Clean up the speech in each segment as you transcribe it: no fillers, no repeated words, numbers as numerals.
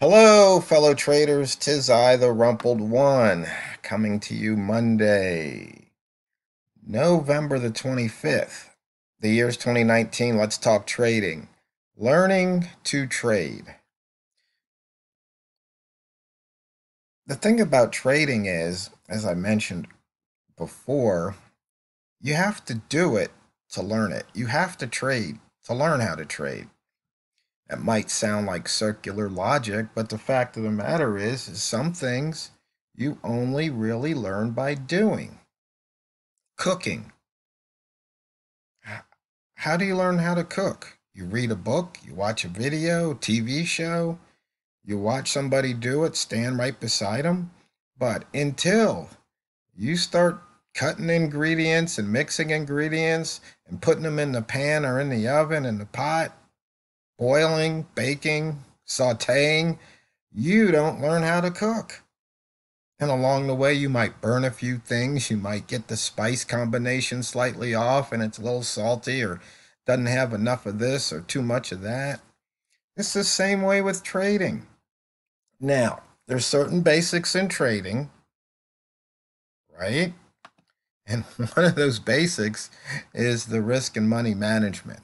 Hello, fellow traders. 'Tis I, the Rumpled One, coming to you Monday, November the 25th. The year's 2019. Let's talk trading. Learning to trade. The thing about trading is, as I mentioned before, you have to do it to learn it. You have to trade to learn how to trade. It might sound like circular logic, but the fact of the matter is some things you only really learn by doing. Cooking. How do you learn how to cook? You read a book, you watch a video, TV show, you watch somebody do it, stand right beside them. But until you start cutting ingredients and mixing ingredients and putting them in the pan or in the oven, in the pot, boiling, baking, sauteing, you don't learn how to cook. And along the way, you might burn a few things. You might get the spice combination slightly off and it's a little salty or doesn't have enough of this or too much of that. It's the same way with trading. Now, there's certain basics in trading, right? And one of those basics is the risk and money management.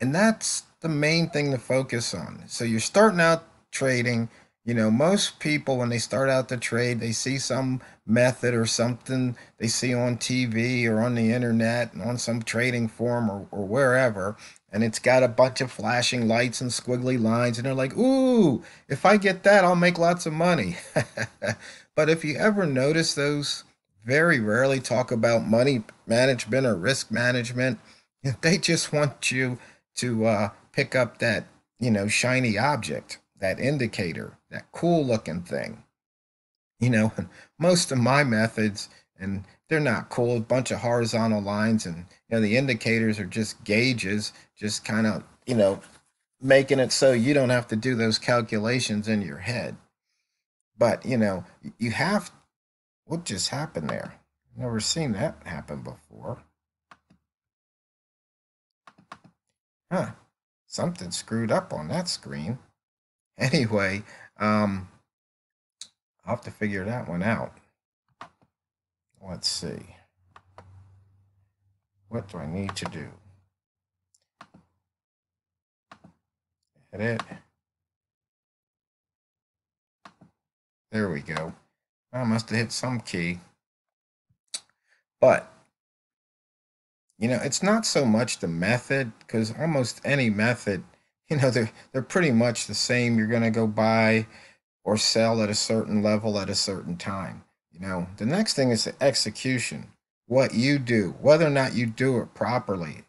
And that's the main thing to focus on. So you're starting out trading. Most people, when they start out to trade, they see some method or something they see on TV or on the internet and on some trading forum or wherever. And it's got a bunch of flashing lights and squiggly lines. And they're like, ooh, if I get that, I'll make lots of money. But if you ever notice those, very rarely talk about money management or risk management. They just want you to pick up that, shiny object, that indicator, that cool looking thing. Most of my methods, and they're not cool, a bunch of horizontal lines, and the indicators are just gauges, just kind of, making it so you don't have to do those calculations in your head. But, you have, what just happened there? Never seen that happen before. Huh. Something screwed up on that screen. Anyway, I'll have to figure that one out. Let's see. What do I need to do? Edit. There we go. I must have hit some key. But, it's not so much the method, because almost any method, they're pretty much the same. You're going to go buy or sell at a certain level at a certain time. The next thing is the execution, what you do, whether or not you do it properly.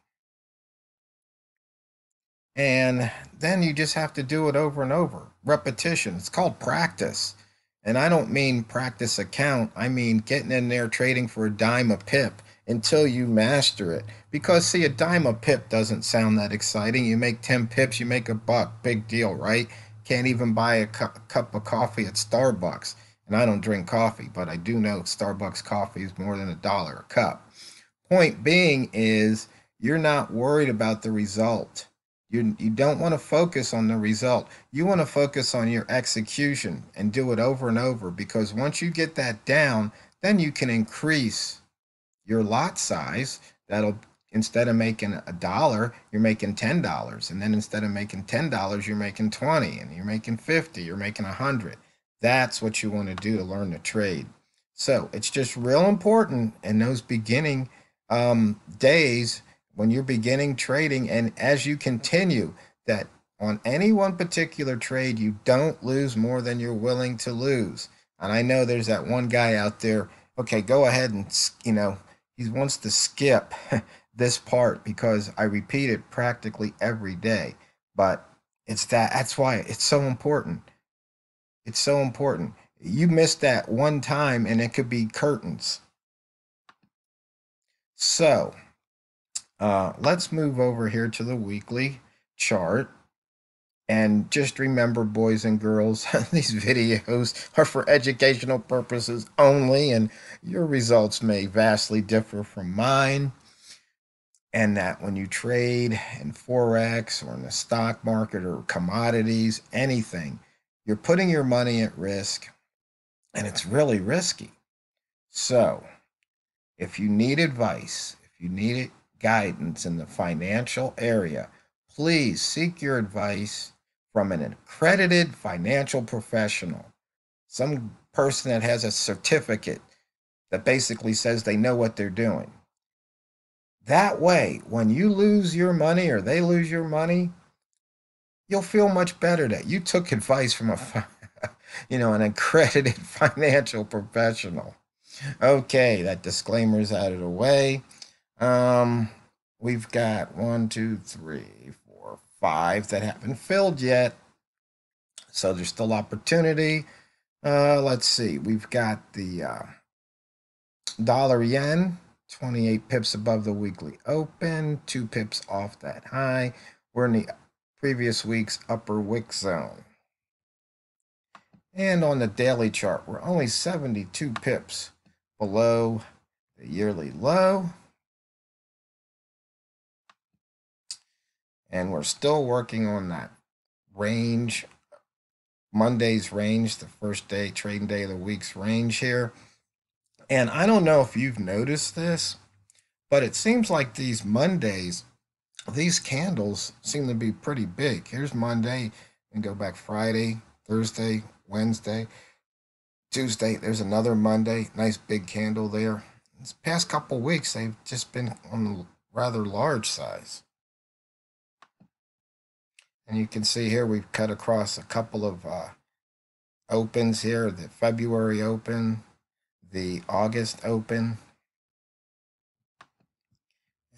And then you just have to do it over and over. Repetition. It's called practice. And I don't mean practice account. I mean getting in there trading for a dime a pip until you master it. Because, see, a dime a pip doesn't sound that exciting. You make 10 pips, you make a buck. Big deal, right? Can't even buy a cup of coffee at Starbucks. And I don't drink coffee, but I do know Starbucks coffee is more than $1 a cup. Point being is you're not worried about the result. You don't want to focus on the result. You want to focus on your execution and do it over and over, because once you get that down, then you can increase your lot size. That'll, instead of making $1, you're making $10. And then instead of making $10, you're making 20, and you're making 50, you're making 100. That's what you want to do to learn to trade. So it's just real important in those beginning days when you're beginning trading, and as you continue, that on any one particular trade, you don't lose more than you're willing to lose. And I know there's that one guy out there, okay, go ahead and, he wants to skip this part because I repeat it practically every day. But that's why it's so important. It's so important. You missed that one time and it could be curtains. So, let's move over here to the weekly chart. And just remember, boys and girls, these videos are for educational purposes only, and your results may vastly differ from mine. and that when you trade in Forex or in the stock market or commodities, anything, you're putting your money at risk, and it's really risky. So, if you need advice, if you need guidance in the financial area, please seek your advice from an accredited financial professional, some person that has a certificate that basically says they know what they're doing. That way, when you lose your money or they lose your money, you'll feel much better that you took advice from an accredited financial professional. Okay, that disclaimer's out of the way. Um, we've got 1, 2, 3, 4, 5 that haven't filled yet, so there's still opportunity. Let's see. We've got the dollar yen, 28 pips above the weekly open, 2 pips off that high. We're in the previous week's upper wick zone. And on the daily chart, we're only 72 pips below the yearly low. And we're still working on that range, Monday's range, the first day, trading day of the week's range here. And I don't know if you've noticed this, but it seems like these Mondays, these candles seem to be pretty big. Here's Monday, and go back Friday, Thursday, Wednesday, Tuesday. There's another Monday, nice big candle there. This past couple weeks, they've just been on the rather large size. And you can see here we've cut across a couple of opens here, the February open, the August open.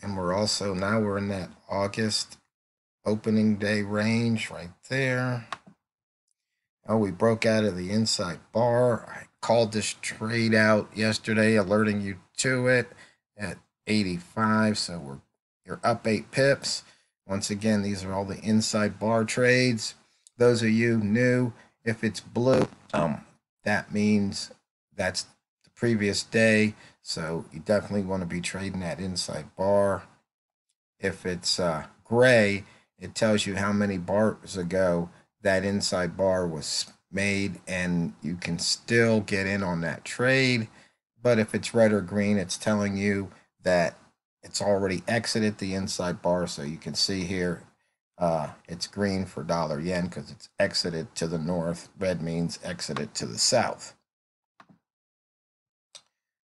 And we're also, now we're in that August opening day range right there. Oh, we broke out of the inside bar. I called this trade out yesterday, alerting you to it at 85. So you're up 8 pips. Once again, these are all the inside bar trades. Those of you new, if it's blue, that means that's the previous day. So you definitely want to be trading that inside bar. If it's gray, it tells you how many bars ago that inside bar was made, and you can still get in on that trade. But if it's red or green, it's telling you that it's already exited the inside bar. So you can see here, it's green for dollar yen because it's exited to the north. Red means exited to the south.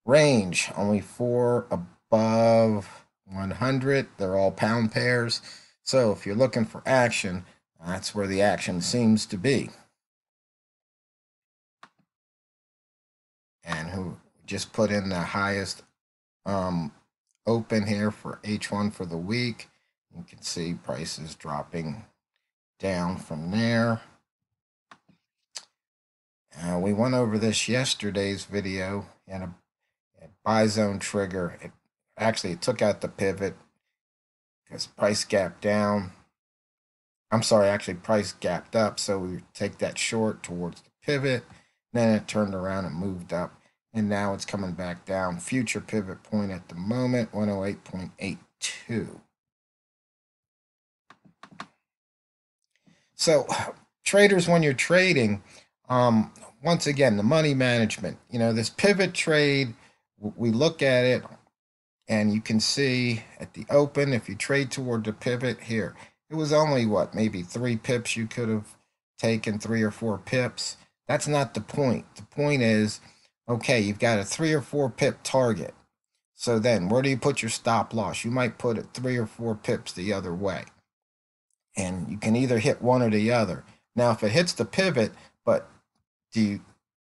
Range, only 4 above 100. They're all pound pairs. So if you're looking for action, that's where the action seems to be. And who just put in the highest open here for H1 for the week. You can see prices dropping down from there. We went over this yesterday's video, and a buy zone trigger. It took out the pivot because price gap down. I'm sorry, actually price gapped up, so we take that short towards the pivot. Then it turned around and moved up, and now it's coming back down. Future pivot point at the moment, 108.82. So traders, when you're trading, once again, the money management, this pivot trade, we look at it, and you can see at the open, if you trade toward the pivot here, it was only maybe 3 pips you could have taken, 3 or 4 pips. That's not the point. The point is, okay, you've got a 3 or 4 pip target. So then where do you put your stop loss? You might put it 3 or 4 pips the other way. And you can either hit one or the other. Now, if it hits the pivot, but do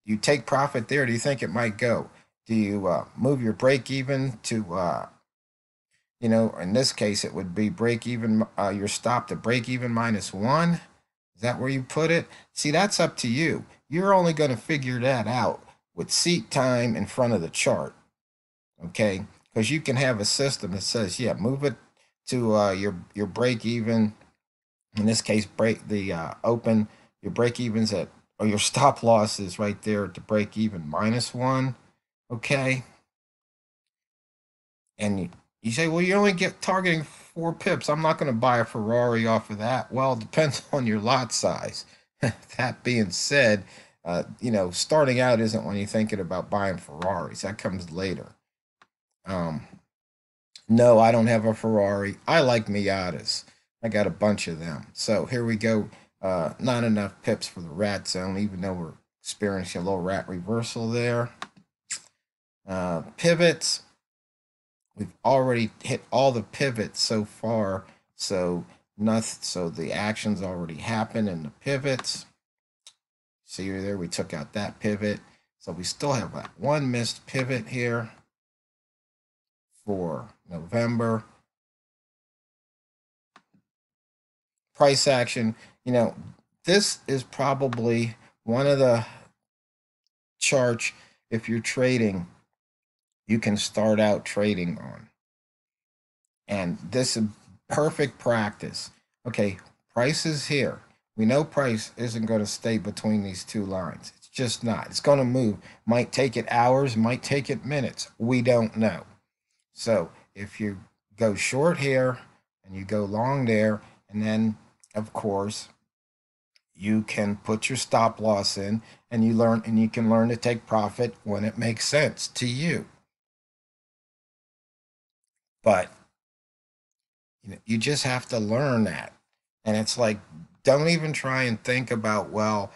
you take profit there? Do you think it might go? Do you move your break even to, in this case, it would be break even, your stop to break even -1? Is that where you put it? See, that's up to you. You're only going to figure that out with seat time in front of the chart, okay? Because you can have a system that says, yeah, move it to your break even. In this case, break the open, your break evens or your stop loss is right there at the break even -1, okay? And You say, well, you only get targeting 4 pips. I'm not going to buy a Ferrari off of that. Well, it depends on your lot size. That being said, starting out isn't when you're thinking about buying Ferraris. That comes later. Um, no, I don't have a Ferrari. I like Miatas. I got a bunch of them. So here we go. Not enough pips for the rat zone, even though we're experiencing a little rat reversal there. Pivots. We've already hit all the pivots so far, so nothing. So the actions already happened in the pivots. See there, we took out that pivot, so we still have that one missed pivot here for November. Price action. This is probably one of the charts, if you're trading, you can start out trading on. And this is perfect practice. Okay, price is here. We know price isn't going to stay between these two lines. It's just not. It's going to move. Might take it hours, might take it minutes. We don't know. So if you go short here and you go long there, and then, of course, you can put your stop loss in, and you can learn to take profit when it makes sense to you. But you just have to learn that. And it's like, don't even try and think about, well,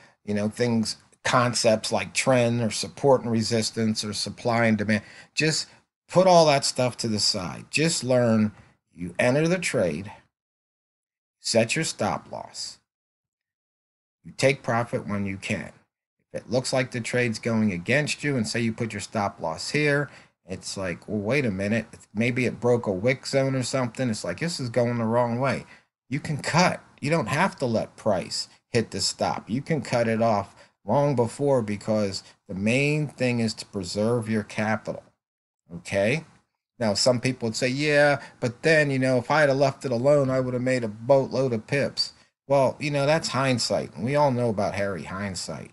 things, concepts like trend or support and resistance or supply and demand. Just put all that stuff to the side. Just learn, you enter the trade, set your stop loss, you take profit when you can. If it looks like the trade's going against you, and say you put your stop loss here, it's like, well, wait a minute. Maybe it broke a wick zone or something. It's like, this is going the wrong way. You can cut. You don't have to let price hit the stop. You can cut it off long before, because the main thing is to preserve your capital. Okay? Now, some people would say, yeah, but then, if I had left it alone, I would have made a boatload of pips. Well, that's hindsight. And we all know about Harry hindsight.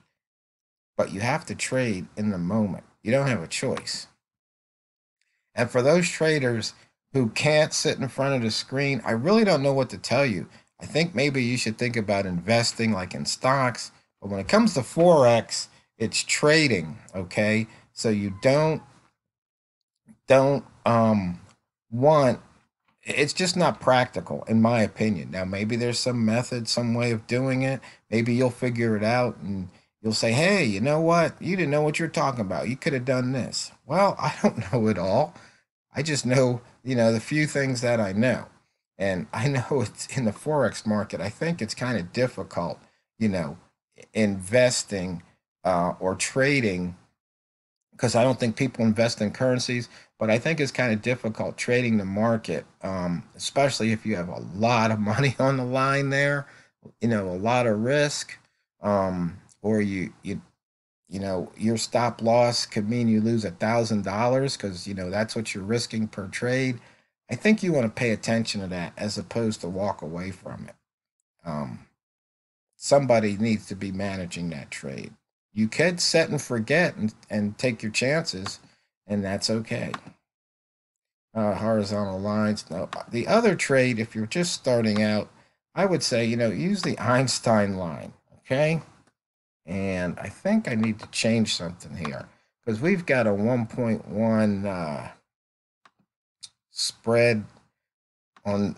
But you have to trade in the moment. You don't have a choice. And for those traders who can't sit in front of the screen, I really don't know what to tell you. I think maybe you should think about investing like in stocks. But when it comes to Forex, it's trading, okay? So you don't want, it's just not practical in my opinion. Now maybe there's some method, some way of doing it. Maybe you'll figure it out and you'll say, hey, you know what, you didn't know what you're talking about, you could have done this. Well, I don't know it all. I just know, the few things that I know. And I know it's in the Forex market, I think it's kind of difficult, you know investing or trading, because I don't think people invest in currencies, but I think it's kind of difficult trading the market, especially if you have a lot of money on the line there, a lot of risk, or your stop loss could mean you lose $1,000 because that's what you're risking per trade. I think you want to pay attention to that as opposed to walk away from it. Um, Somebody needs to be managing that trade. You could set and forget and take your chances, and that's okay. Horizontal lines. No, the other trade, if you're just starting out, I would say, use the Einstein line, okay? And I think I need to change something here because we've got a 1.1 spread on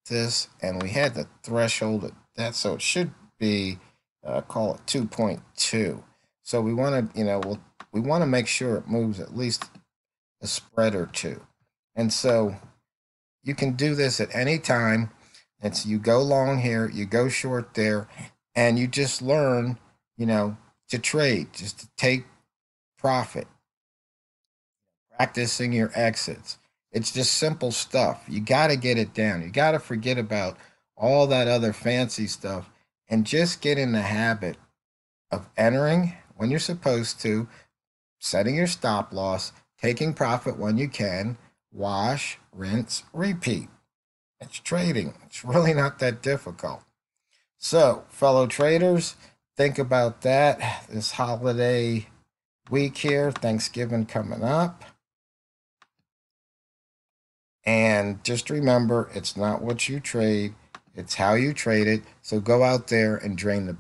this, and we had the threshold at that, so it should be call it 2.2. So we want to, we want to make sure it moves at least a spread or two. And so you can do this at any time. And so you go long here, you go short there, and you just learn, to trade, just to take profit, practicing your exits. It's just simple stuff. You got to get it down. You got to forget about all that other fancy stuff and just get in the habit of entering when you're supposed to, setting your stop loss, taking profit when you can, wash, rinse, repeat. It's trading. It's really not that difficult. So, fellow traders, think about that this holiday week here, Thanksgiving coming up. And just remember, it's not what you trade, it's how you trade it. So go out there and drain the